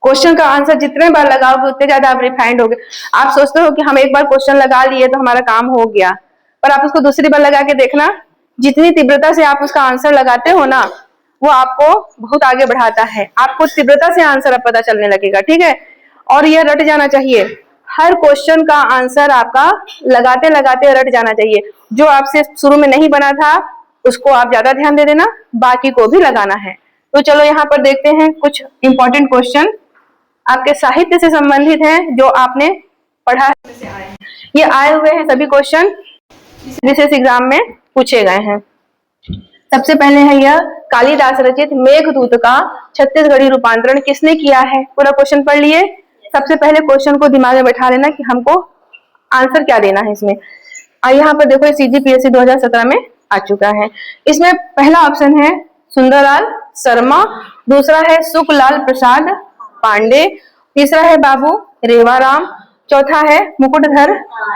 Question का answer जितने बार लगाओगे उतने ज्यादा आप रिफाइंड होगे। आप सोचते हो कि हम एक बार क्वेश्चन लगा लिए तो हमारा काम हो गया, पर आप उसको दूसरी बार लगा के देखना, जितनी तीव्रता से आप उसका आंसर लगाते हो ना, वो आपको बहुत आगे बढ़ाता है। आपको तीव्रता से आंसर अब पता चलने लगेगा, ठीक है। और यह रट जाना चाहिए, हर क्वेश्चन का आंसर आपका लगाते लगाते रट जाना चाहिए। जो आपसे शुरू में नहीं बना था उसको आप ज्यादा ध्यान दे देना, बाकी को भी लगाना है। तो चलो यहाँ पर देखते हैं कुछ इंपॉर्टेंट क्वेश्चन आपके साहित्य से संबंधित हैं जो आपने पढ़ा है। ये आए हुए हैं सभी क्वेश्चन विशेष एग्जाम में पूछे गए हैं। सबसे पहले है यह कालिदास रचित मेघदूत का छत्तीसगढ़ी रूपांतरण किसने किया है। पूरा क्वेश्चन पढ़ लिए। सबसे पहले क्वेश्चन को दिमाग में बैठा लेना कि हमको आंसर क्या देना है इसमें। यहाँ पर देखो CGPSC 2017 में आ चुका है। इसमें पहला ऑप्शन है सुंदरलाल शर्मा, दूसरा है सुखलाल प्रसाद पांडे, तीसरा है बाबू रेवाराम, चौथा है मुकुटधर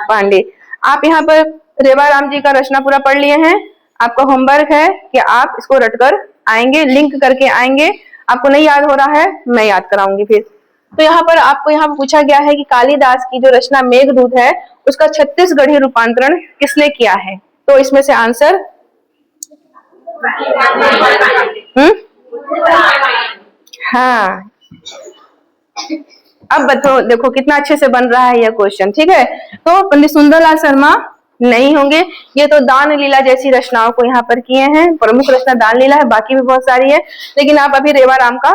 पांडे। आप यहाँ पर रेवाराम जी का रचना पूरा पढ़ लिए हैं। आपका होमवर्क है कि आप इसको रटकर आएंगे, लिंक करके आएंगे। आपको नहीं याद हो रहा है मैं याद कराऊंगी फिर। तो यहाँ पर आपको यहाँ पूछा गया है कि कालिदास की जो रचना मेघदूत है उसका छत्तीसगढ़ी रूपांतरण किसने किया है। तो इसमें से आंसर हाँ, अब देखो कितना अच्छे से बन रहा है यह क्वेश्चन, ठीक है। तो पंडित सुंदरलाल शर्मा नहीं होंगे, ये तो दान लीला जैसी रचनाओं को यहाँ पर किए हैं। प्रमुख रचना दान लीला है, बाकी भी बहुत सारी है, लेकिन आप अभी रेवाराम का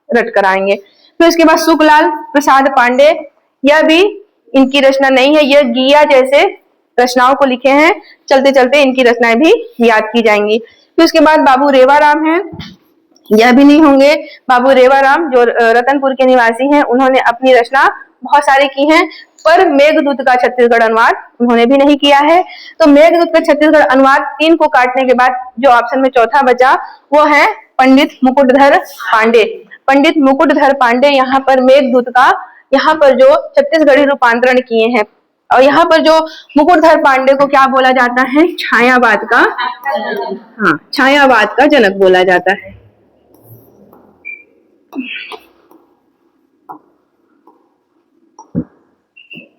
रट कराएंगे। फिर उसके बाद सुखलाल प्रसाद पांडे, यह भी इनकी रचना नहीं है, यह गीया जैसे रचनाओं को लिखे हैं। चलते चलते इनकी रचनाएं भी याद की जाएंगी। फिर उसके बाद बाबू रेवाराम है, यह भी नहीं होंगे। बाबू रेवाराम जो रतनपुर के निवासी हैं, उन्होंने अपनी रचना बहुत सारी की हैं, पर मेघदूत का छत्तीसगढ़ अनुवाद उन्होंने भी नहीं किया है। तो मेघदूत का छत्तीसगढ़ अनुवाद 3 को काटने के बाद जो ऑप्शन में चौथा बचा वो है पंडित मुकुटधर पांडे। पंडित मुकुटधर पांडे यहाँ पर मेघदूत का यहाँ पर जो छत्तीसगढ़ी रूपांतरण किए हैं। और यहाँ पर जो मुकुटधर पांडे को क्या बोला जाता है, छायावाद का, हाँ, छायावाद का जनक बोला जाता है।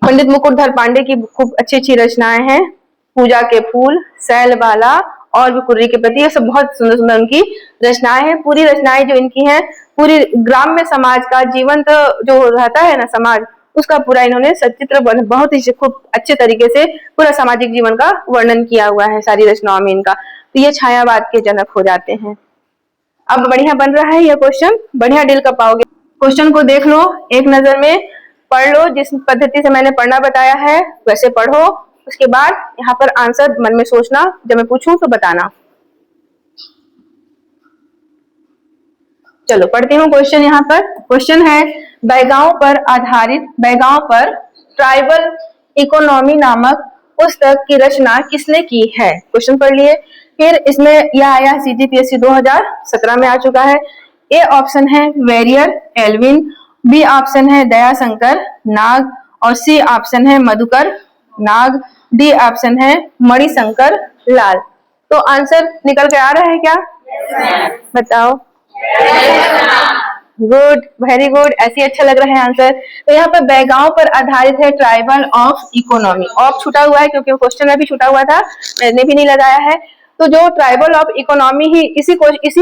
पंडित मुकुटधर पांडे की खूब अच्छी अच्छी रचनाएं हैं। पूजा के फूल, सैलबाला और भी कुर्री के प्रति, ये सब बहुत सुंदर सुंदर उनकी रचनाएं हैं। पूरी रचनाएं जो इनकी हैं, पूरी ग्राम्य समाज का जीवंत जो रहता है ना समाज, उसका पूरा इन्होंने सचित्र बहुत ही खूब अच्छे तरीके से पूरा सामाजिक जीवन का वर्णन किया हुआ है सारी रचनाओं में इनका। तो ये छायावाद के जनक हो जाते हैं। अब बढ़िया बन रहा है यह क्वेश्चन, बढ़िया डील कर पाओगे। क्वेश्चन को देख लो, एक नजर में पढ़ लो, जिस पद्धति से मैंने पढ़ना बताया है वैसे पढ़ो। उसके बाद यहाँ पर आंसर मन में सोचना, जब मैं पूछूं तो बताना। चलो पढ़ती हूँ क्वेश्चन। यहाँ पर क्वेश्चन है बैगांव पर आधारित, बैगांव पर ट्राइबल इकोनॉमी नामक पुस्तक की रचना किसने की है। क्वेश्चन पढ़ लिए। फिर इसमें यह आया CGPSC 2017 में आ चुका है। ए ऑप्शन है वेरियर एल्विन, बी ऑप्शन है दयाशंकर नाग, और सी ऑप्शन है मधुकर नाग, डी ऑप्शन है मणिशंकर लाल। तो आंसर निकल के आ रहा है क्या? बताओ। गुड, वेरी गुड, ऐसे अच्छा लग रहा है आंसर। तो यहाँ पर बैगांव पर आधारित है ट्राइबल ऑफ इकोनॉमी। ऑफ छूटा हुआ है क्योंकि क्वेश्चन में भी छूटा हुआ था, मैंने भी नहीं लगाया है। तो जो ट्राइबल ऑफ इकोनॉमी ही इसी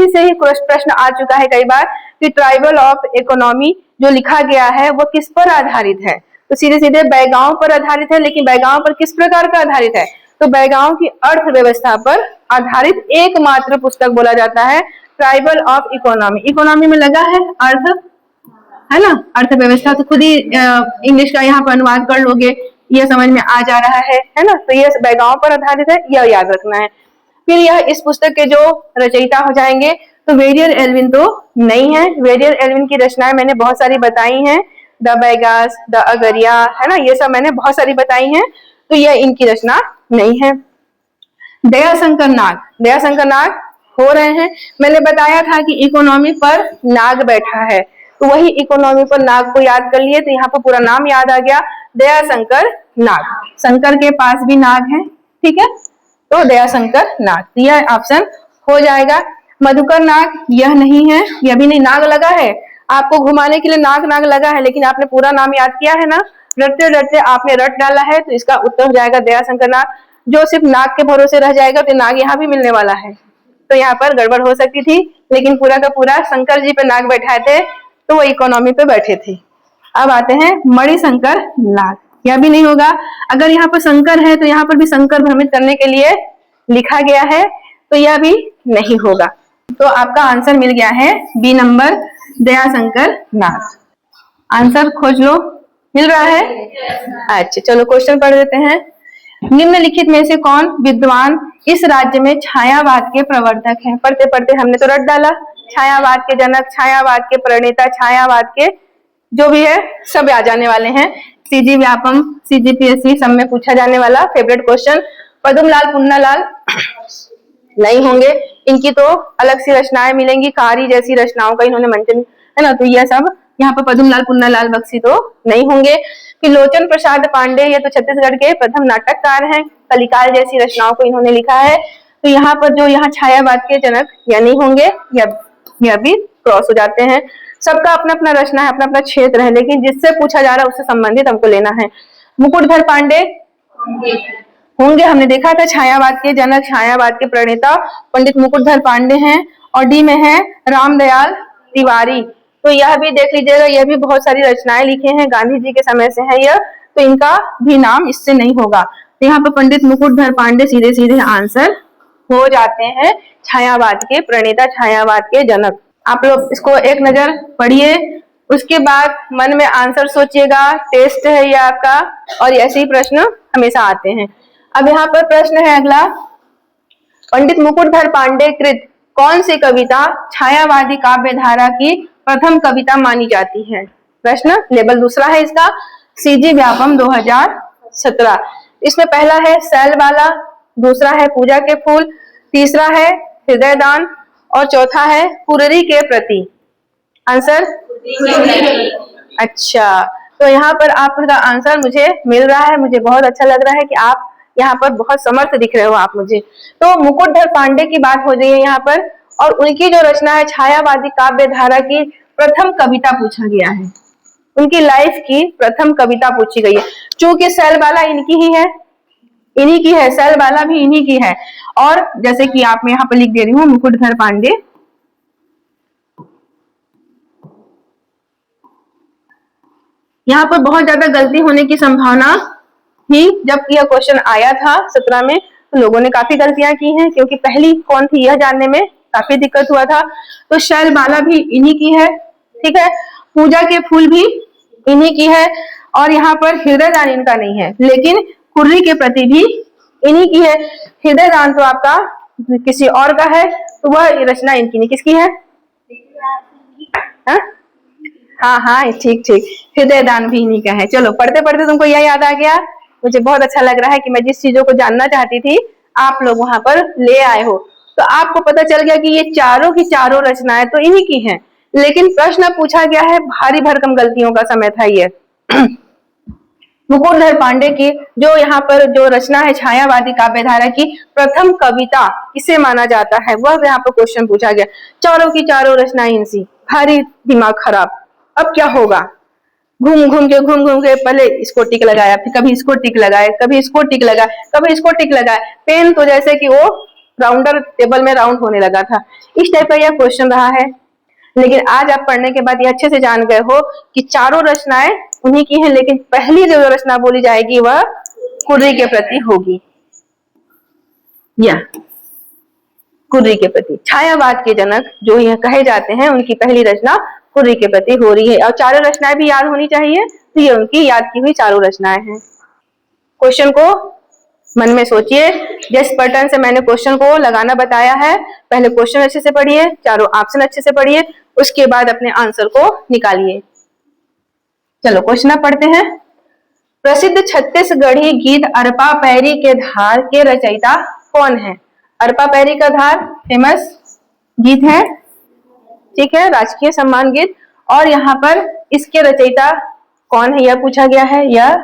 से ही प्रश्न आ चुका है कई बार कि ट्राइबल ऑफ इकोनॉमी जो लिखा गया है वो किस पर आधारित है। तो सीधे सीधे बैगांव पर आधारित है, लेकिन बैगांव पर किस प्रकार का आधारित है, तो बैगांव की अर्थव्यवस्था पर आधारित एकमात्र पुस्तक बोला जाता है ट्राइबल ऑफ इकोनॉमी। इकोनॉमी में लगा है अर्थ, है ना, अर्थव्यवस्था। तो खुद ही इंग्लिश का यहाँ पर अनुवाद कर लोगे, यह समझ में आ जा रहा है ना। तो यह बैगांव पर आधारित है, यह याद रखना है। फिर यह इस पुस्तक के जो रचयिता हो जाएंगे, तो वेरियर एल्विन तो नहीं है। वेरियर एल्विन की रचनाएं मैंने बहुत सारी बताई हैं, द बैगास, द अगरिया, है ना, ये सब मैंने बहुत सारी बताई हैं। तो यह इनकी रचना नहीं है। दयाशंकर नाग, दयाशंकर नाग हो रहे हैं। मैंने बताया था कि इकोनॉमी पर नाग बैठा है, तो वही इकोनॉमी पर नाग को याद कर लिए, तो यहाँ पर पूरा नाम याद आ गया, दयाशंकर नाग। शंकर के पास भी नाग है, ठीक है, तो दयाशंकर नाग, तो यह ऑप्शन हो जाएगा। मधुकर नाग यह नहीं है, यह भी नहीं, नाग लगा है, आपको घुमाने के लिए नाक नाक लगा है, लेकिन आपने पूरा नाम याद किया है ना, रटते रटते आपने रट डाला है, तो इसका उत्तर हो जाएगा दयाशंकर नाग। जो सिर्फ नाक के भरोसे रह जाएगा तो नाग यहाँ भी मिलने वाला है, तो यहाँ पर गड़बड़ हो सकती थी, लेकिन पूरा का पूरा शंकर जी पे नाग बैठाए थे, तो वो इकोनॉमी पे बैठे थे। अब आते हैं मणिशंकर नाग, यह भी नहीं होगा। अगर यहाँ पर शंकर है तो यहाँ पर भी शंकर भ्रमित करने के लिए लिखा गया है, तो यह भी नहीं होगा। तो आपका आंसर मिल गया है बी नंबर, दयाशंकर नाग। आंसर खोज लो, मिल रहा है? अच्छा चलो क्वेश्चन पढ़ देते हैं। निम्नलिखित में से कौन विद्वान इस राज्य में छायावाद के प्रवर्तक हैं? पढ़ते पढ़ते हमने तो रट डाला, छायावाद के जनक, छायावाद के प्रणेता, छायावाद के जो भी है सब आ जाने वाले हैं। सीजी व्यापम, सीजीपीएससी सब में पूछा जाने वाला फेवरेट क्वेश्चन। पद्मलाल पुन्नालाल नहीं होंगे, इनकी तो अलग सी रचनाएं मिलेंगी, कारी जैसी रचनाओं का इन्होंने मेंशन है ना, तो यह सब यहाँ पर पद्मलाल पुन्नालाल बख्शी तो नहीं होंगे। फिर लोचन प्रसाद पांडे, ये तो छत्तीसगढ़ के प्रथम नाटककार हैं, कलिकाल जैसी रचनाओं को इन्होंने लिखा है, तो यहाँ पर जो यहाँ छायावाद के जनक या नहीं होंगे, यह भी क्रॉस हो जाते हैं। सबका अपना अपना रचना है, अपना अपना क्षेत्र है, लेकिन जिससे पूछा जा रहा है उससे संबंधित हमको लेना है। मुकुटधर पांडे होंगे, हमने देखा था छायावाद के जनक, छायावाद के प्रणेता पंडित मुकुटधर पांडे हैं। और डी में है रामदयाल तिवारी, तो यह भी देख लीजिएगा, यह भी बहुत सारी रचनाएं लिखे हैं, गांधी जी के समय से है यह, तो इनका भी नाम इससे नहीं होगा। तो यहाँ पर पंडित मुकुटधर पांडे सीधे सीधे आंसर हो जाते हैं, छायावाद के प्रणेता, छायावाद के जनक। आप लोग इसको एक नजर पढ़िए, उसके बाद मन में आंसर सोचिएगा, टेस्ट है ये आपका, और ऐसे ही प्रश्न हमेशा आते हैं। अब यहाँ पर प्रश्न है अगला, पंडित मुकुटधर पांडे कृत कौन सी कविता छायावादी काव्य धारा की प्रथम कविता मानी जाती है? प्रश्न लेवल दूसरा है इसका, सीजी व्यापम 2017। इसमें पहला है सैलबाला, दूसरा है पूजा के फूल, तीसरा है हृदयदान, और चौथा है कुररी के प्रति। आंसर अच्छा, तो यहाँ पर आपका आंसर मुझे मिल रहा है, मुझे बहुत अच्छा लग रहा है कि आप यहाँ पर बहुत समर्थ दिख रहे हो आप मुझे। तो मुकुटधर पांडे की बात हो रही है यहाँ पर, और उनकी जो रचना है छायावादी काव्य धारा की प्रथम कविता पूछा गया है, उनकी लाइफ की प्रथम कविता पूछी गई है। चूंकि सैलबाला इनकी ही है, इन्हीं की है, सैलबाला भी इन्हीं की है। और जैसे कि आप मैं यहाँ पर लिख दे रही हूँ, मुकुटधर पांडे, यहाँ पर बहुत ज्यादा गलती होने की संभावना थी। जब यह क्वेश्चन आया था 17 में, तो लोगों ने काफी गलतियां की हैं, क्योंकि पहली कौन थी यह जानने में काफी दिक्कत हुआ था। तो शैलबाला भी इन्हीं की है, ठीक है, पूजा के फूल भी इन्हीं की है, और यहाँ पर हृदयदान इनका नहीं है, लेकिन कुर्री के प्रति भी इन्हीं की है। हृदयदान तो आपका किसी और का है, तो वह रचना इनकी नहीं, किसकी है? हाँ हाँ ठीक ठीक, हृदयदान भी इन्हीं का है। चलो पढ़ते पढ़ते तुमको यह याद आ गया, मुझे बहुत अच्छा लग रहा है कि मैं जिस चीजों को जानना चाहती थी आप लोग वहां पर ले आए हो। तो आपको पता चल गया कि ये चारों की चारों रचनाएं तो इन्हीं की हैं, लेकिन प्रश्न पूछा गया है, भारी भरकम गलतियों का समय था ये। मुकुटधर पांडे की जो यहाँ पर जो रचना है छायावादी काव्य धारा की प्रथम कविता किसे माना जाता है, वह यहाँ पर क्वेश्चन पूछा गया। चारों की चारों रचनाएं इनसी, भारी दिमाग खराब। अब क्या होगा, घूम घूम के पहले इसको टिक लगाया, फिर कभी इसको टिक लगाए, कभी इसको टिक लगाए, कभी इसको टिक लगाए, पेन तो जैसे कि वो राउंडर टेबल में राउंड होने लगा था, इस टाइप का यह क्वेश्चन रहा है। लेकिन आज आप पढ़ने के बाद ये अच्छे से जान गए हो कि चारों रचनाएं उन्हीं की हैं, लेकिन पहली जो रचना बोली जाएगी वह कुर्री के प्रति होगी, या कुर्री के प्रति। छायावाद के जनक जो यह कहे जाते हैं, उनकी पहली रचना कुर्री के प्रति हो रही है, और चारों रचनाएं भी याद होनी चाहिए, तो ये उनकी याद की हुई चारों रचनाएं हैं। क्वेश्चन को मन में सोचिए, जिस पैटर्न से मैंने क्वेश्चन को लगाना बताया है, पहले क्वेश्चन अच्छे से पढ़िए, चारों ऑप्शन अच्छे से पढ़िए, उसके बाद अपने आंसर को निकालिए। चलो क्वेश्चन पढ़ते हैं। प्रसिद्ध छत्तीसगढ़ी गीत अरपा पैरी के धार के रचयिता कौन है? अरपा पैरी का धार फेमस गीत है, ठीक है, राजकीय सम्मान गीत, और यहाँ पर इसके रचयिता कौन है यह पूछा गया है, यह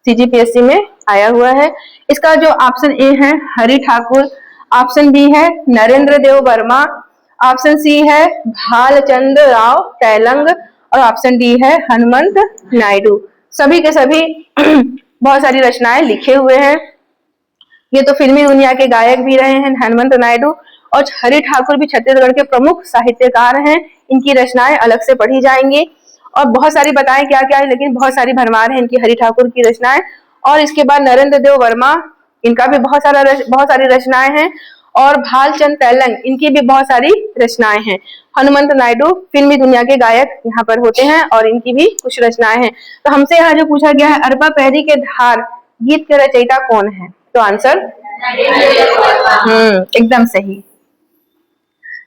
सीजीपीएससी में आया हुआ है। इसका जो ऑप्शन ए है हरि ठाकुर, ऑप्शन बी है नरेंद्र देव वर्मा, ऑप्शन सी है भालचंद्र राव तैलंग और ऑप्शन डी है हनुमंत नायडू। सभी के सभी बहुत सारी रचनाएं लिखे हुए हैं। ये तो फिल्मी दुनिया के गायक भी रहे हैं हनुमंत नायडू, और हरि ठाकुर भी छत्तीसगढ़ के प्रमुख साहित्यकार हैं। इनकी रचनाएं अलग से पढ़ी जाएंगी और बहुत सारी बताएं क्या क्या है, लेकिन बहुत सारी भरमार है इनकी हरि ठाकुर की रचनाएं। और इसके बाद नरेंद्र देव वर्मा, इनका भी बहुत सारी रचनाएं हैं, और भालचंद तैलंग, इनकी भी बहुत सारी रचनाएं हैं। हनुमंत नायडू फिल्मी दुनिया के गायक यहाँ पर होते हैं और इनकी भी कुछ रचनाएं हैं। तो हमसे यहाँ जो पूछा गया है अरबा पहरी के धार गीत के रचयिता कौन है, तो आंसर एकदम सही,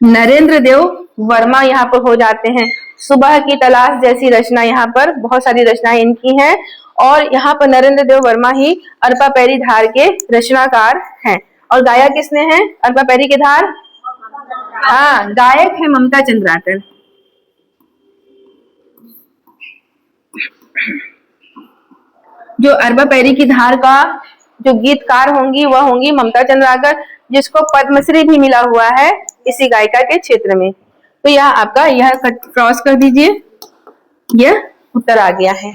नरेंद्र देव वर्मा यहाँ पर हो जाते हैं। सुबह की तलाश जैसी रचना, यहाँ पर बहुत सारी रचनाएं इनकी हैं, और यहाँ पर नरेंद्र देव वर्मा ही अरबा पैरी धार के रचनाकार हैं। और गायक किसने हैं अरबा पैरी के धार? हाँ, गायक है ममता चंद्राकर। जो अरबा पैरी की धार का जो गीतकार होंगी वह होंगी ममता चंद्राकर, जिसको पद्मश्री भी मिला हुआ है इसी गायिका के क्षेत्र में। तो यह आपका यह क्रॉस कर दीजिए, यह उत्तर आ गया है।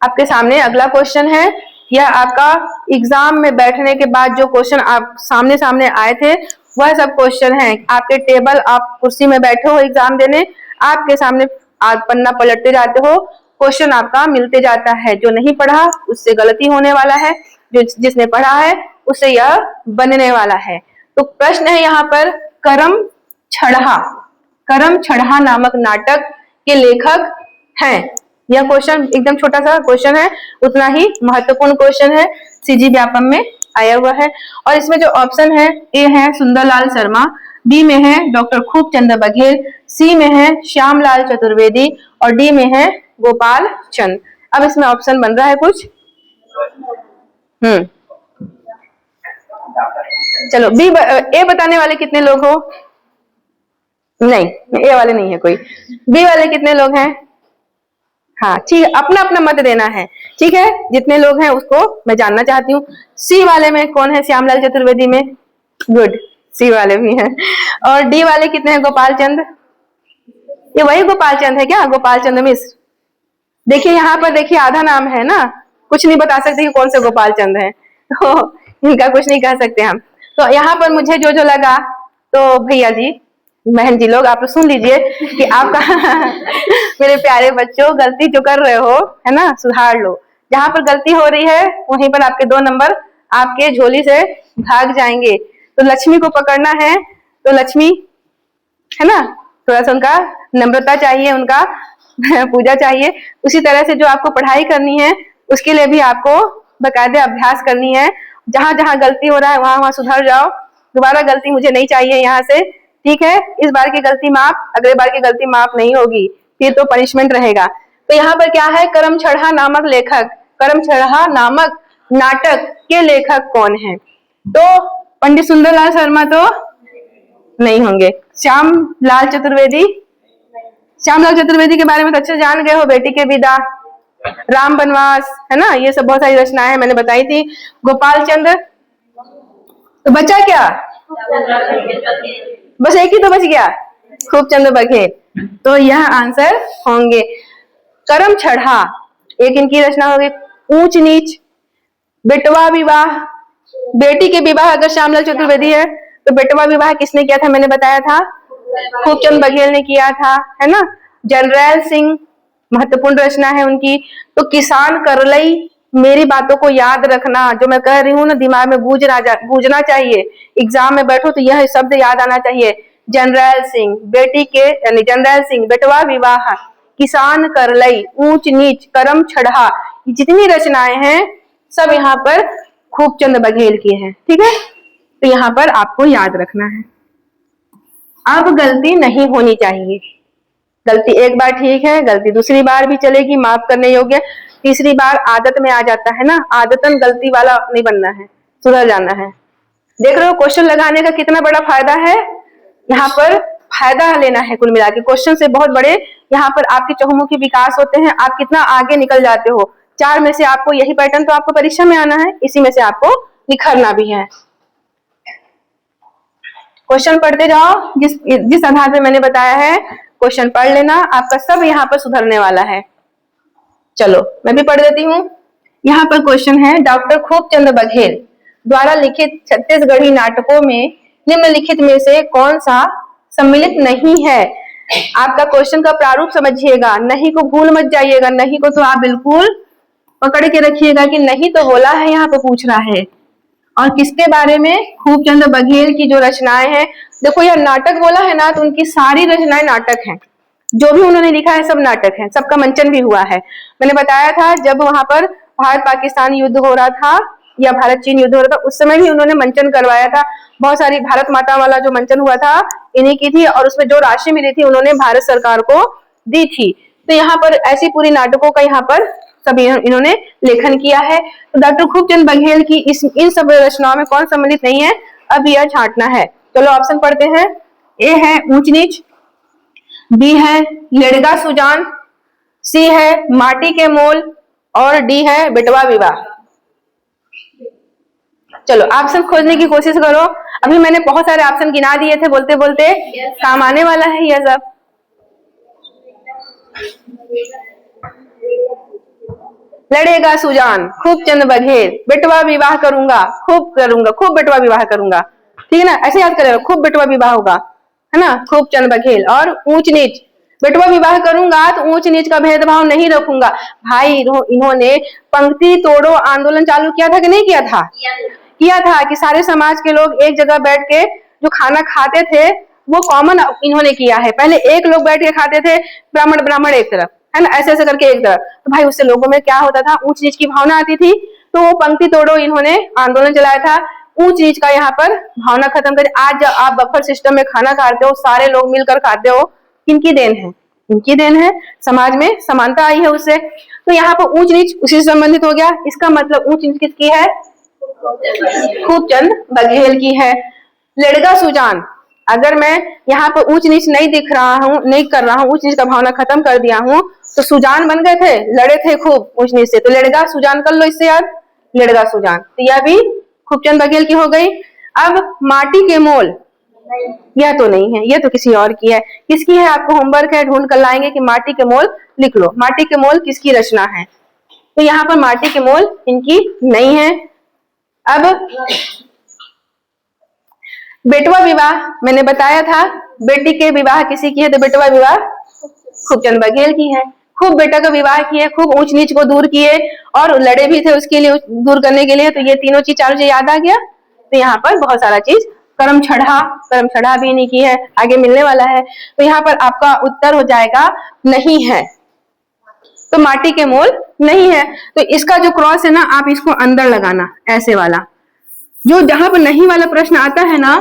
आपके सामने अगला क्वेश्चन है, यह आपका एग्जाम में बैठने के बाद जो क्वेश्चन आप सामने आए थे वह सब क्वेश्चन है। आपके टेबल, आप कुर्सी में बैठे हो एग्जाम देने, आपके सामने आप पन्ना पलटते जाते हो, क्वेश्चन आपका मिलते जाता है। जो नहीं पढ़ा उससे गलती होने वाला है, जो जिसने पढ़ा है उससे यह बनने वाला है। तो प्रश्न है यहाँ पर, करम छड़हा नामक नाटक के लेखक हैं। यह क्वेश्चन एकदम छोटा सा क्वेश्चन है, उतना ही महत्वपूर्ण क्वेश्चन है, सीजी व्यापम में आया हुआ है। और इसमें जो ऑप्शन है, ए है सुंदरलाल शर्मा, बी में है डॉक्टर खूब चंद बघेल, सी में है श्यामलाल चतुर्वेदी और डी में है गोपाल चंद। अब इसमें ऑप्शन बन रहा है कुछ, चलो बी ए बताने वाले कितने लोग हो? नहीं, ए वाले नहीं है कोई। बी वाले कितने लोग हैं? हाँ ठीक है, अपना अपना मत देना है, ठीक है, जितने लोग हैं उसको मैं जानना चाहती हूँ। सी वाले में कौन है श्यामलाल चतुर्वेदी में? गुड, सी वाले भी हैं। और डी वाले कितने हैं? गोपाल चंद, ये वही गोपाल चंद है क्या? गोपाल चंद मिश्र। देखिए यहाँ पर देखिए आधा नाम है ना, कुछ नहीं बता सकते कि कौन से गोपाल चंद है, तो इनका कुछ नहीं कह सकते हम। तो यहाँ पर मुझे जो जो लगा, तो भैया जी बहन जी लोग आप सुन लीजिए कि आपका मेरे प्यारे बच्चों गलती जो कर रहे हो है ना, सुधार लो। जहां पर गलती हो रही है वहीं पर आपके 2 नंबर आपके झोली से भाग जाएंगे। तो लक्ष्मी को पकड़ना है, तो लक्ष्मी है ना, थोड़ा सा उनका नम्रता चाहिए, उनका पूजा चाहिए। उसी तरह से जो आपको पढ़ाई करनी है उसके लिए भी आपको बाकायदे अभ्यास करनी है। जहां जहां गलती हो रहा है वहां वहां सुधर जाओ। दोबारा गलती मुझे नहीं चाहिए यहाँ से, ठीक है? इस बार की गलती माफ, अगले बार की गलती माफ नहीं होगी, फिर तो पनिशमेंट रहेगा। तो यहाँ पर क्या है, करम छड़हा नामक लेखक, करम छड़हा नामक नाटक के लेखक कौन है? तो पंडित सुंदरलाल शर्मा तो नहीं होंगे। श्यामलाल चतुर्वेदी, श्यामलाल चतुर्वेदी के बारे में तो अच्छे जान गए हो, बेटी के विदा, राम बनवास, है ना, ये सब बहुत सारी रचनाएं मैंने बताई थी। गोपाल चंद, तो बचा क्या? बस एक ही तो बच गया, खूब चंद बघेल। तो यह आंसर होंगे। करम छड़हा एक इनकी रचना होगी। ऊंच नीच, बेटवा विवाह, बेटी के विवाह अगर श्यामलाल चतुर्वेदी है तो बेटवा विवाह किसने किया था? मैंने बताया था, खूब चंद बघेल ने किया था, है ना। जरनैल सिंह महत्वपूर्ण रचना है उनकी। तो किसान करलई, मेरी बातों को याद रखना, जो मैं कह रही हूँ ना दिमाग में गूंजना चाहिए, एग्जाम में बैठो तो यह शब्द याद आना चाहिए। जरनैल सिंह, बेटी के यानी जरनैल सिंह, बेटवा विवाह, किसान करलई, ऊंच नीच, करम छड़हा, जितनी रचनाएं हैं सब यहाँ पर खूब चंद बघेल की हैं, ठीक है। तो यहाँ पर आपको याद रखना है। अब गलती नहीं होनी चाहिए, गलती एक बार ठीक है, गलती दूसरी बार भी चलेगी, माफ करने योग्य, तीसरी बार आदत में आ जाता है ना, आदतन गलती वाला नहीं बनना है, सुधर जाना है। देख रहे हो क्वेश्चन लगाने का कितना बड़ा फायदा है, यहाँ पर फायदा लेना है। कुल मिला के क्वेश्चन से बहुत बड़े यहाँ पर आपके चहुमुखी विकास होते हैं, आप कितना आगे निकल जाते हो। 4 में से आपको यही पैटर्न तो आपको परीक्षा में आना है, इसी में से आपको निखरना भी है। क्वेश्चन पढ़ते जाओ, जिस जिस आधार पे मैंने बताया है क्वेश्चन पढ़ लेना, आपका सब यहाँ पर सुधरने वाला है। चलो मैं भी पढ़ देती हूँ। यहाँ पर क्वेश्चन है, डॉक्टर खूबचंद बघेल द्वारा लिखित छत्तीसगढ़ी नाटकों में निम्नलिखित में से कौन सा सम्मिलित नहीं है। आपका क्वेश्चन का प्रारूप समझिएगा, नहीं को भूल मत जाइएगा, नहीं को तो आप बिल्कुल पकड़ के रखिएगा कि नहीं तो बोला है, यहाँ पे पूछ रहा है। और किसके बारे में? खूबचंद बघेल की जो रचनाएं हैं। देखो यह नाटक बोला है ना, तो उनकी सारी रचनाएं नाटक हैं, जो भी उन्होंने लिखा है सब नाटक है, सबका मंचन भी हुआ है। मैंने बताया था जब वहां पर भारत पाकिस्तान युद्ध हो रहा था या भारत चीन युद्ध हो रहा था, उस समय भी उन्होंने मंचन करवाया था। बहुत सारी भारत माता वाला जो मंचन हुआ था इन्हीं की थी, और उसमें जो राशि मिली थी उन्होंने भारत सरकार को दी थी। तो यहाँ पर ऐसी पूरी नाटकों का यहाँ पर सभी इन्होंने लेखन किया है। तो डॉक्टर खूबचंद बघेल की इन सब रचनाओं में कौन सम्मिलित नहीं है, अब यह छांटना है। चलो ऑप्शन पढ़ते हैं। ए है ऊंच नीच, बी है लेड़गा सुजान, सी है माटी के मोल, और डी है बेटवा विवाह। चलो ऑप्शन खोजने की कोशिश करो। अभी मैंने बहुत सारे ऑप्शन गिना दिए थे, बोलते बोलते काम आने वाला है यह सब। लड़ेगा सुजान, खूबचंद बघेल, बेटवा विवाह करूंगा, खूब बेटवा विवाह करूंगा, ठीक है ना, ऐसे याद करेगा, खूब बेटवा विवाह होगा, है ना, खूबचंद बघेल। और ऊंच नीच, बेटवा विवाह करूंगा तो ऊंच नीच का भेदभाव नहीं रखूंगा। भाई इन्होंने पंक्ति तोड़ो आंदोलन चालू किया था कि नहीं किया था? किया था कि सारे समाज के लोग एक जगह बैठ के जो खाना खाते थे वो कॉमन इन्होंने किया है। पहले एक लोग बैठ के खाते थे, ब्राह्मण एक तरफ, है ना, ऐसे ऐसे करके एक तरफ। तो भाई उससे लोगों में क्या होता था, ऊंच नीच की भावना आती थी। तो वो पंक्ति तोड़ो इन्होंने आंदोलन चलाया था, ऊंच नीच का यहाँ पर भावना खत्म कर। आज जब आप बफर सिस्टम में खाना खाते हो, सारे लोग मिलकर खाते हो, किनकी देन है? इनकी देन है। समाज में समानता आई है उससे। तो यहाँ पर ऊंच नीच उसी से संबंधित हो गया। इसका मतलब ऊंच नीच किसकी है? खूबचंद बघेल की है। लड़गा सुजान, अगर मैं यहाँ पर ऊंच नीच नहीं दिख रहा हूँ, नहीं कर रहा हूँ, ऊंच नीच का भावना खत्म कर दिया हूँ, तो सुजान बन गए थे, लड़े थे खूब ऊंच नीच से, तो लड़गा सुजान कर लो इससे याद, लड़गा सुजान। तो यह भी खूबचंद बघेल की हो गई। अब माटी के मोल, यह तो नहीं है, यह तो किसी और की है। किसकी है? आपको होमवर्क है, ढूंढ कर लाएंगे कि माटी के मोल लिख लो। माटी के मोल किसकी रचना है? तो यहाँ पर माटी के मोल इनकी नहीं है। अब बेटवा विवाह मैंने बताया था, बेटी के विवाह किसी की है तो बेटवा विवाह खूबचंद बघेल की है। खूब बेटा का विवाह किए, खूब ऊंच नीच को दूर किए, और लड़े भी थे उसके लिए, दूर करने के लिए। तो ये तीनों चीज, चारों चीज याद आ गया। तो यहाँ पर बहुत सारा चीज, कर्म छड़ा भी नहीं की है, आगे मिलने वाला है। तो यहाँ पर आपका उत्तर हो जाएगा नहीं है। तो माटी के मोल नहीं है। तो इसका जो क्रॉस है ना, आप इसको अंदर लगाना, ऐसे वाला। जो जहां पर नहीं वाला प्रश्न आता है ना,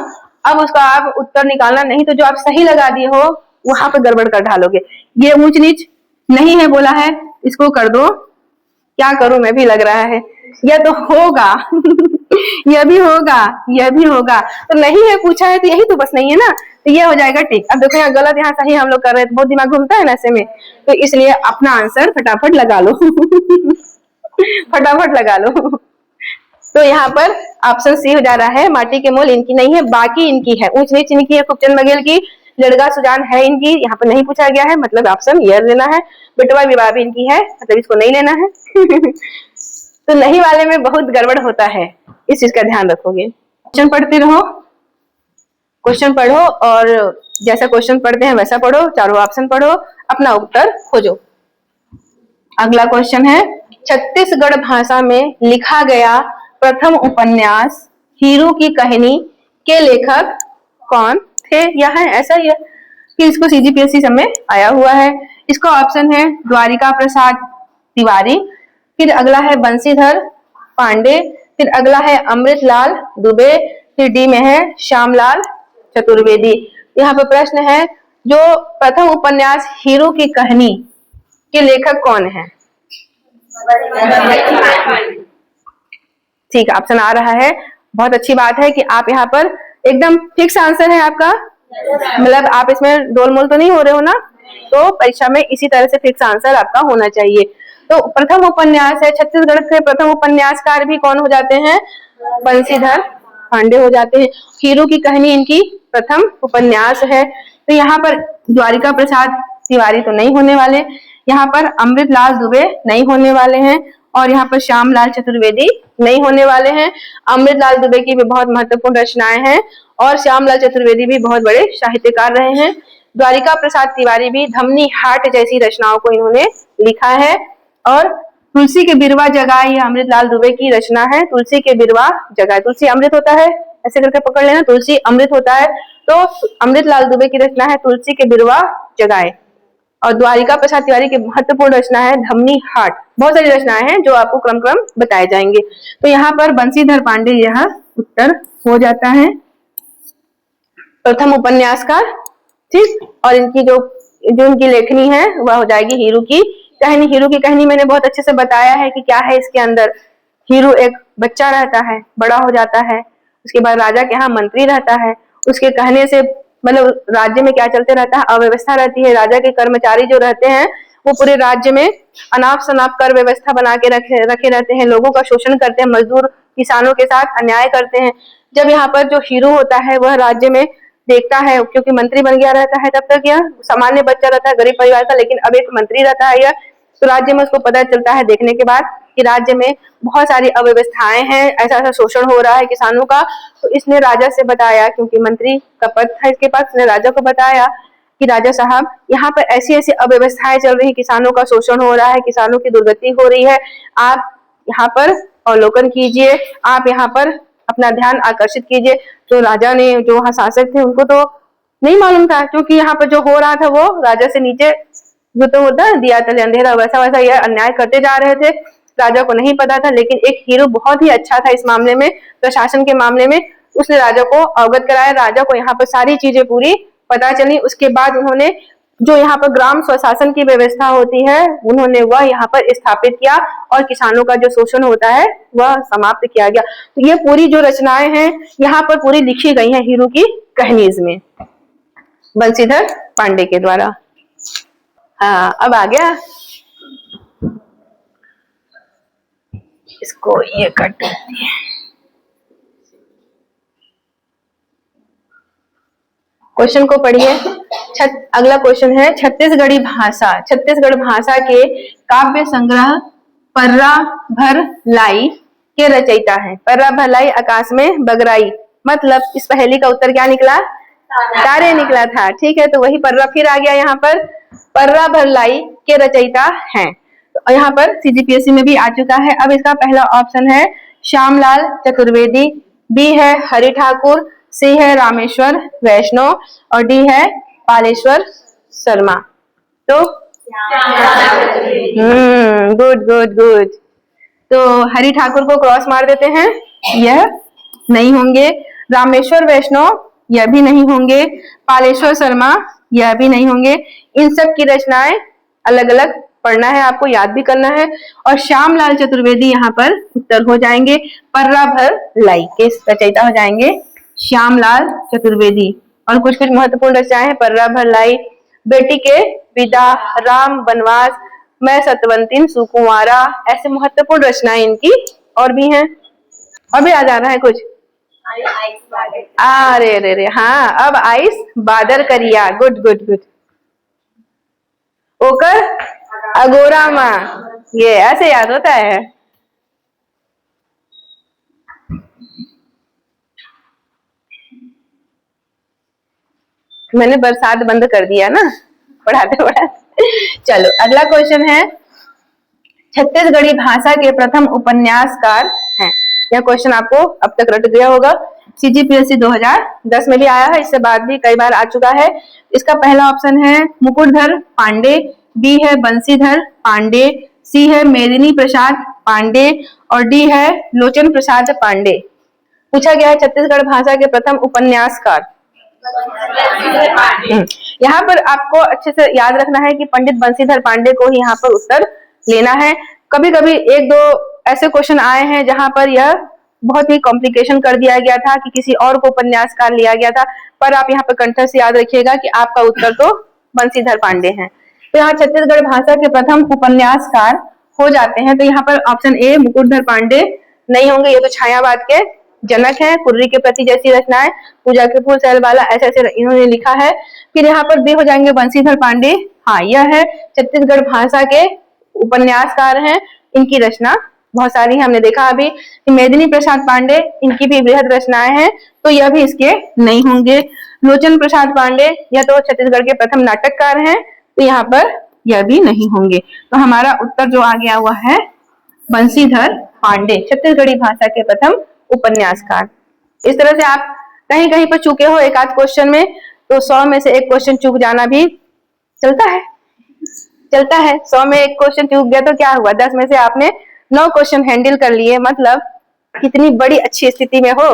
अब उसका आप उत्तर निकालना, नहीं तो जो आप सही लगा दिए हो वहां पर गड़बड़ कर डालोगे। ये ऊंच नीच नहीं है बोला है, इसको कर दो। क्या करूं मैं भी लग रहा है, यह तो होगा यह भी होगा, यह भी होगा। तो नहीं है पूछा है तो यही तो बस नहीं है ना, तो ये हो जाएगा ठीक। अब देखो यहाँ गलत, यहाँ सही हम लोग कर रहे हैं, बहुत दिमाग घूमता है ना ऐसे में, तो इसलिए अपना आंसर फटाफट लगा लो फटाफट लगा लो। तो यहाँ पर ऑप्शन सी हो जा रहा है, माटी के मोल इनकी नहीं है, बाकी इनकी है। ऊंच नीच इनकी है, खूबचंद बघेल की, लड़गा सुजान है इनकी, यहाँ पर नहीं पूछा गया है, मतलब ऑप्शन ये लेना है। बेटवा विवाह भी इनकी है, मतलब इसको नहीं लेना है तो नहीं वाले में बहुत गड़बड़ होता है, इस चीज का ध्यान रखोगे। क्वेश्चन पढ़ते रहो, क्वेश्चन पढ़ो, और जैसा क्वेश्चन पढ़ते हैं वैसा पढ़ो, चारों ऑप्शन पढ़ो, अपना उत्तर खोजो। अगला क्वेश्चन है, छत्तीसगढ़ भाषा में लिखा गया प्रथम उपन्यास हीरू की कहानी के लेखक कौन थे? यह है, ऐसा ही है कि इसको सीजीपीएससी सब में आया हुआ है। इसका ऑप्शन है द्वारिका प्रसाद तिवारी, फिर अगला है बंशीधर पांडे, फिर अगला है अमृतलाल दुबे, फिर डी में है श्यामलाल चतुर्वेदी। यहाँ पे प्रश्न है, जो प्रथम उपन्यास हीरू की कहानी के लेखक कौन है? ठीक, ऑप्शन आ रहा है। बहुत अच्छी बात है कि आप यहाँ पर एकदम फिक्स आंसर है आपका, मतलब आप इसमें डोलमोल तो नहीं हो रहे हो ना, तो परीक्षा में इसी तरह से फिक्स आंसर आपका होना चाहिए। तो प्रथम उपन्यास है, छत्तीसगढ़ के प्रथम उपन्यासकार भी कौन हो जाते हैं? बंशीधर पांडे हो जाते हैं। हीरू की कहानी इनकी प्रथम उपन्यास है। तो यहाँ पर द्वारिका प्रसाद तिवारी तो नहीं होने वाले, यहाँ पर अमृतलाल दुबे नहीं होने वाले हैं, और यहाँ पर श्यामलाल चतुर्वेदी नहीं होने वाले हैं। अमृतलाल दुबे की भी बहुत महत्वपूर्ण रचनाएं हैं और श्यामलाल चतुर्वेदी भी बहुत बड़े साहित्यकार रहे हैं। द्वारिका प्रसाद तिवारी भी धमनी हाट जैसी रचनाओं को इन्होंने लिखा है। और तुलसी के बिरवा जगाए, ये अमृतलाल दुबे की रचना है। तुलसी के बिरवा जगाए, तुलसी अमृत होता है, ऐसे करके पकड़ लेना, तुलसी अमृत होता है। तो अमृतलाल दुबे की रचना है तुलसी के बिरवा जगाए। और द्वारिका प्रसाद तिवारी की महत्वपूर्ण रचना है धमनी हाट। बहुत सारी रचनाएं हैं जो आपको क्रम क्रम बताए जाएंगे। तो यहाँ पर बंसीधर पांडे यह उत्तर हो जाता है, प्रथम उपन्यासकार। ठीक, और इनकी जो इनकी लेखनी है वह हो जाएगी हीरू की कहानी। हीरू की कहानी मैंने बहुत अच्छे से बताया है कि क्या है इसके अंदर। हीरू एक बच्चा रहता है, बड़ा हो जाता है, उसके बाद राजा के यहाँ मंत्री रहता है। उसके कहने से मतलब राज्य में क्या चलते रहता है, अव्यवस्था रहती है। राजा के कर्मचारी जो रहते हैं वो पूरे राज्य में अनाप शनाप कर व्यवस्था बना के रखे रहते हैं, लोगों का शोषण करते हैं, मजदूर किसानों के साथ अन्याय करते हैं। जब यहाँ पर जो हीरू होता है वह राज्य में देखता है, क्योंकि मंत्री बन गया रहता है, तब तक यह सामान्य बच्चा रहता है, गरीब परिवार का, लेकिन अब एक मंत्री रहता है यह। तो राज्य में उसको पता चलता है देखने के बाद कि राज्य में बहुत सारी अव्यवस्थाएं हैं, ऐसा ऐसा शोषण हो रहा है किसानों का। तो इसने राजा से बताया, क्योंकि मंत्री का पद था इसके पास, इसने राजा को बताया कि राजा साहब यहाँ पर ऐसी ऐसी अव्यवस्थाएं चल रही, किसानों का शोषण हो रहा है, किसानों की दुर्गति हो रही है, आप यहाँ पर अवलोकन कीजिए, आप यहाँ पर अपना ध्यान आकर्षित कीजिए। तो राजा ने, जो वहाँ शासक थे, उनको तो नहीं मालूम था, क्योंकि यहाँ पर जो हो रहा था वो राजा से नीचे जो तो होता है दिया तले अंधेरा, वैसा वैसा यह अन्याय करते जा रहे थे। राजा को नहीं पता था, लेकिन एक हीरो बहुत ही अच्छा था इस मामले में, प्रशासन के मामले में। उसने राजा को अवगत कराया, राजा को यहाँ पर सारी चीजें पूरी पता चली। उसके बाद उन्होंने जो यहाँ पर ग्राम स्वशासन की व्यवस्था होती है उन्होंने वह यहाँ पर स्थापित किया, और किसानों का जो शोषण होता है वह समाप्त किया गया। तो ये पूरी जो रचनाएं हैं यहाँ पर पूरी लिखी गई हैं हीरू की कहानीज में, बंसीधर पांडे के द्वारा। हाँ, अब आ गया, इसको ये कट देते हैं। क्वेश्चन को पढ़िए। अगला क्वेश्चन है छत्तीसगढ़ी भाषा। छत्तीसगढ़ भाषा के काव्य संग्रह पर्रा भर लाई के रचयिता है। पर्रा भर लाई आकाश में बगराई, मतलब इस पहेली का उत्तर क्या निकला? तारे निकला था। ठीक है, तो वही पर्रा फिर आ गया यहाँ पर। पर्रा भर लाई के रचयिता हैं, तो यहाँ पर सीजीपीएससी में भी आ चुका है। अब इसका पहला ऑप्शन है श्यामलाल चतुर्वेदी, बी है हरि ठाकुर, सी है रामेश्वर वैष्णव, और डी है पालेश्वर शर्मा। तो गुड गुड गुड। तो हरि ठाकुर को क्रॉस मार देते हैं, यह नहीं होंगे। रामेश्वर वैष्णव यह भी नहीं होंगे। पालेश्वर शर्मा यह भी नहीं होंगे। इन सब की रचनाएं अलग अलग पढ़ना है, आपको याद भी करना है। और श्यामलाल चतुर्वेदी यहाँ पर उत्तर हो जाएंगे। पर्रा भर लाई के रचयिता हो जाएंगे श्यामलाल चतुर्वेदी। और कुछ कुछ महत्वपूर्ण रचनाएं हैं पर्रा भर लाई, बेटी के विदा, राम वनवास, मैं सतवंतिन सुकुमारा, ऐसे महत्वपूर्ण रचनाएं इनकी और भी हैं। अभी याद आ रहा है कुछ? अरे रे रे, हाँ, अब आइस बादर करिया। Good good good. ओकर अगोरा माँ, ये ऐसे याद होता है। मैंने बरसात बंद कर दिया ना पढ़ाते पढ़ाते। चलो अगला क्वेश्चन है छत्तीसगढ़ी भाषा के प्रथम उपन्यासकार हैं। यह क्वेश्चन आपको अब तक रट गया होगा, सीजीपीएससी 2010 में भी आया है, इससे बाद भी कई बार आ चुका है। इसका पहला ऑप्शन है मुकुटधर पांडे, बी है बंसीधर पांडे, सी है मेदिनी प्रसाद पांडे, और डी है लोचन प्रसाद पांडे। पूछा गया है छत्तीसगढ़ भाषा के प्रथम उपन्यासकार। यहाँ पर आपको अच्छे से याद रखना है कि पंडित बंसीधर पांडे को ही यहाँ पर उत्तर लेना है। कभी कभी एक दो ऐसे क्वेश्चन आए हैं जहां पर यह बहुत ही कॉम्प्लिकेशन कर दिया गया था कि किसी और को उपन्यासकार लिया गया था, पर आप यहाँ पर कंठस्थ याद रखिएगा कि आपका उत्तर तो बंसीधर पांडे हैं। तो यहाँ छत्तीसगढ़ भाषा के प्रथम उपन्यासकार हो जाते हैं। तो यहाँ पर ऑप्शन ए मुकुटधर पांडे नहीं होंगे, ये तो छायावाद के जनक है, कुर्री के प्रति जैसी रचनाएं, पूजा के फूल, सैलबाला, ऐसे ऐसे इन्होंने लिखा है। फिर यहाँ पर भी हो जाएंगे बंसीधर पांडे। हाँ, यह है छत्तीसगढ़ भाषा के उपन्यासकार हैं। इनकी रचना बहुत सारी है, हमने देखा अभी। मेदिनी प्रसाद पांडे, इनकी भी बृहद रचनाएं हैं, तो यह भी इसके नहीं होंगे। लोचन प्रसाद पांडे, यह तो छत्तीसगढ़ के प्रथम नाटककार हैं, तो यहाँ पर यह भी नहीं होंगे। तो हमारा उत्तर जो आ गया हुआ है बंसीधर पांडे, छत्तीसगढ़ी भाषा के प्रथम उपन्यासकार। इस तरह से आप कहीं कहीं पर चूके हो एक आध क्वेश्चन में, तो 100 में से एक क्वेश्चन चूक जाना भी चलता है, चलता है। 100 में एक क्वेश्चन चूक गया तो क्या हुआ, 10 में से आपने 9 क्वेश्चन हैंडल कर लिए, मतलब कितनी बड़ी अच्छी स्थिति में हो।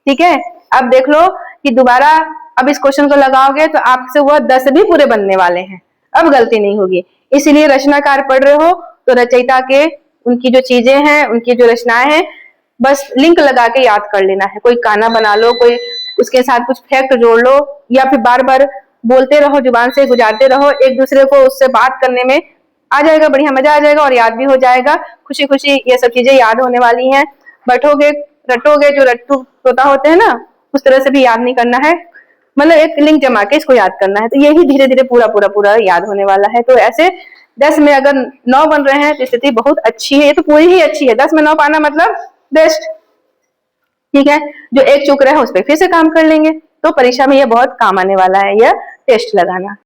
ठीक है, अब देख लो कि दोबारा अब इस क्वेश्चन को लगाओगे तो आपसे वह 10 भी पूरे बनने वाले हैं, अब गलती नहीं होगी। इसीलिए रचनाकार पढ़ रहे हो तो रचयिता के उनकी जो चीजें हैं, उनकी जो रचनाएं हैं, बस लिंक लगा के याद कर लेना है। कोई गाना बना लो, कोई उसके साथ कुछ फैक्ट जोड़ लो, या फिर बार बार बोलते रहो, जुबान से गुजारते रहो, एक दूसरे को उससे बात करने में आ जाएगा, बढ़िया मजा आ जाएगा और याद भी हो जाएगा। खुशी खुशी ये सब चीजें याद होने वाली हैं। बैठोगे रटोगे, जो रट्टू तोता होते हैं ना, उस तरह से भी याद नहीं करना है, मतलब एक लिंक जमा के इसको याद करना है। तो यही धीरे धीरे पूरा पूरा पूरा याद होने वाला है। तो ऐसे 10 में अगर 9 बन रहे हैं तो स्थिति बहुत अच्छी है, ये तो पूरी ही अच्छी है। 10 में 9 पाना मतलब बेस्ट। ठीक है, जो एक चूक रहा है उस पर फिर से काम कर लेंगे, तो परीक्षा में यह बहुत काम आने वाला है, यह टेस्ट लगाना।